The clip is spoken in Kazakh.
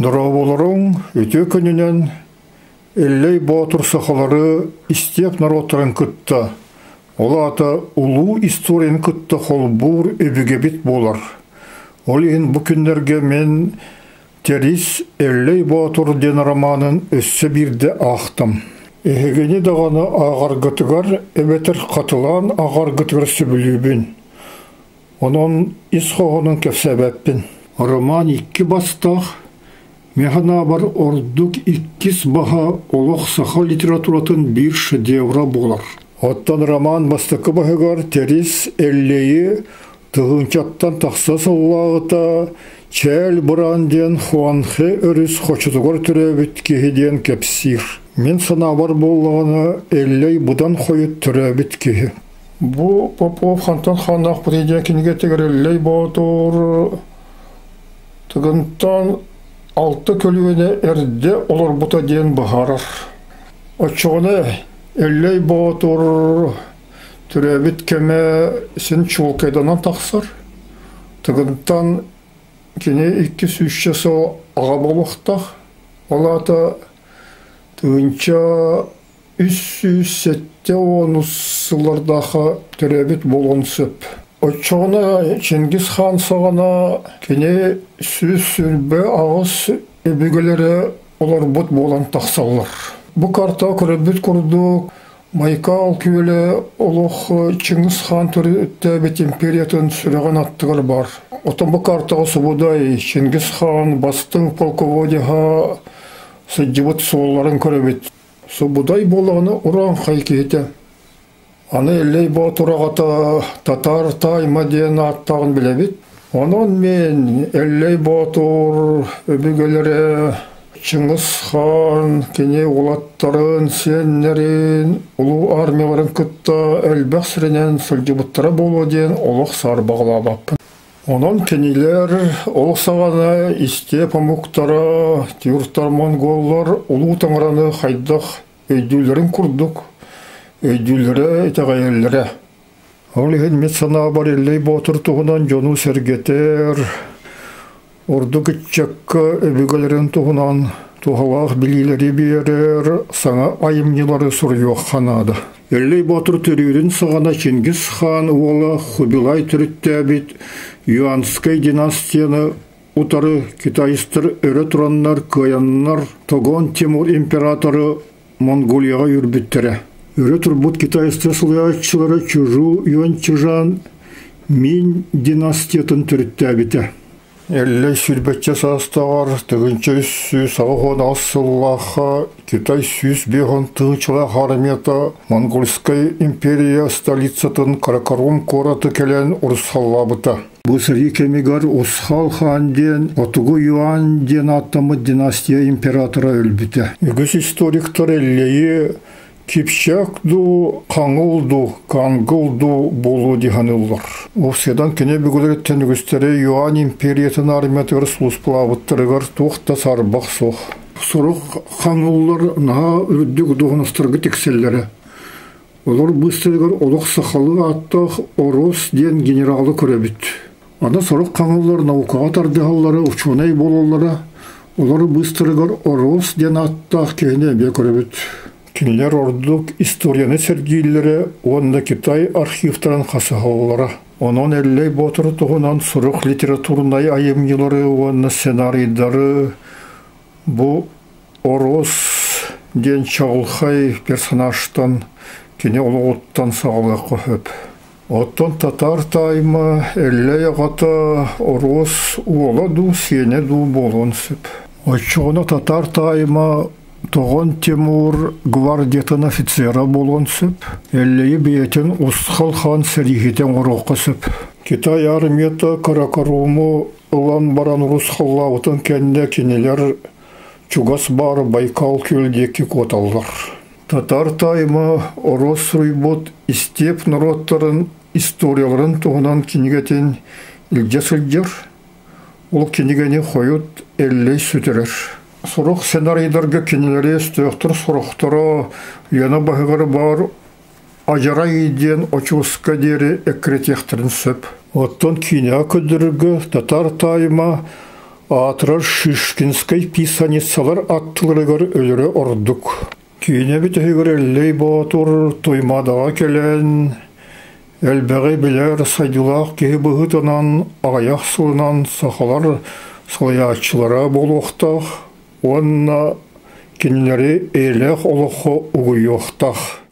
Дұраболырың өте күнінен әллей батыр сақалары істеп народтарын күтті. Ол аты ұлу историяны күтті қолбур өбіге бет болар. Ол ең бұл күндерге мен терис әллей батыр ден романын өссі бірді ақтым. Егені дағаны ағар ғытығар әбетір қатылан ағар ғытығар сөбілібін. Оның исқоғының кәпсәбәппін. Роман 2 бастақ, механа бар ордук 2 баға олық сақал литературатын бір шедевра болар. Оттан роман бастықы бағығар терис әллейі тұғынчаттан тақса саллағыта чәл бұранден хуанхе өріс қочытығар түрәбіт кехеден кәпсир. Мен сана бар болғаны әллей бұдан қойыт түрәбіт кехе. Бұ Попов хантан ханақ бұдейден кенге тегер әллей батыр тұғынтан 6 көлуіне әрде олар бұта ден бағарар. Очығыны әллей батыр түрәбіт кәме сен чуылкайданан тақсар. Тұғынтан кене 2 сүйші сол аға болуқтақ. Ол аты тұғынша 370 сылардағы түрәбіт болуын сөп. Очығына Чингис хан сағана кене сүлбі ағыз өбігілері олар бұт болан тақсалар. Бұ карта көрәбіт күрдік Майкал күйелі олық Чингис хан түрәбіт империятын сүреген аттығыр бар. Отын бұ картаға сұбудай Чингис хан бастың полководиға сәджібіт соғыларын көрәбіт. Сұбудай болағыны ұран қайкеті. Аны әллей батырағата татар тайма ден аттағын білебет. Онын мен әллей батыр өбігелері Чингис хан кене олаттарын, сенлерін, ұлу армияларын күтті әлбәқ сірінен сылжыбыттыра болу ден олық сар бағылабаппын. Онын кенелер олық сағаны исте памуқтара, тюрттар монголлар ұлу таңыраны қайдақ өйділерін күрдік. Өйділері әтеғайелері. Ол ең метсана бар әллей батыр тұғынан жону сәргетер, орды күтчәккі өбігілерін тұғынан тұғалақ білілері берер, саңа айымнелары сұрйоқ қанады. Әллей батыр түрерін сағана Чингис хан ола Хубилай түрітті әбет, Юанскай династияны ұтары китайстыр өрі тұраннар, қаяннар, Тогон Тимур императоры Монголияға үрбіттірі. Өрі тұрбұт китайстыр сұлайатшылары Чужу Юанчыжан Мин династиятын түрітті әбеті. Әллей сүрбәтче састағар тұғынча үссі сағығын асыллаға Китай сүз беғын тұғынчыла хармета Монгольскай империя столицатын Каракарум кораты кәлен ұрысаллабыта. Бұсыры кемегар Осхал хан ден Отугу Юан ден аттамы династия императора өлбіті. Үгіс историктар әллейі Кипшакду, қаңылду, қаңғылду болу дегенілдір. Оседан кене бүгілереттен үгістері Юан империятын армиятығыр сұлыспылабыттырығыр тоқта сарбақ соқ. Сұрақ қаңылдар наға үрдік доғыныстырғы текселері. Олар бұстырығыр олық сақалы аттақ Орос ден генералы көребіт. Ана сұрақ қаңылдар наукаға тардығалары ұчуынай болулары. Олар бұстырығыр Орос ден аттақ кене бе көребіт. Кинлер ордук историяны сәргейлері, онда Китай архивтарын қасығалары. Onun әллей батыр тұғынан сұрық литературнай айымнелары, онда сценарийдары, бұл Орос ден чағылхай персонажтан, кене олы оттан сағылға қөп. Оттан татар таймы әллей ағата Орос уоладу, сене ду болуын сөп. Очуғына татар таймы Тогон Тимур гвардиятын офицера болуын сөп, әллейі бейетін Осхал хан сәрігетен ұрыққа сөп. Китай армията Каракарумы ұлан баран Русхаллауытын кәнде кенелер Чугас бар Байкал көлдекі коталдар. Татар таймы Орос рүйбот истеп народтарын историяларын тұғынан кенегетін үлдесілдер, ол кенегені қойыт әллей сүтірер. Сұрақ сценарийдарға кенелері стөқтір сұрақтары яна бағығары бар ажара еден очуысқа дері әкіретектірін сөп. Оттан киня көдіргі татар тайма Атырар Шишкинскай писаницалар аттылырыгар өлірі ордук. Кейіне бітігір әллей батур тоймадаға келен, әлбәғі білер сайдылақ кеге бұғытынан, ағаяқ сылынан сақалар салаячылара болуқтақ, онна кенілері әлек олықы ұғыйоқтақ.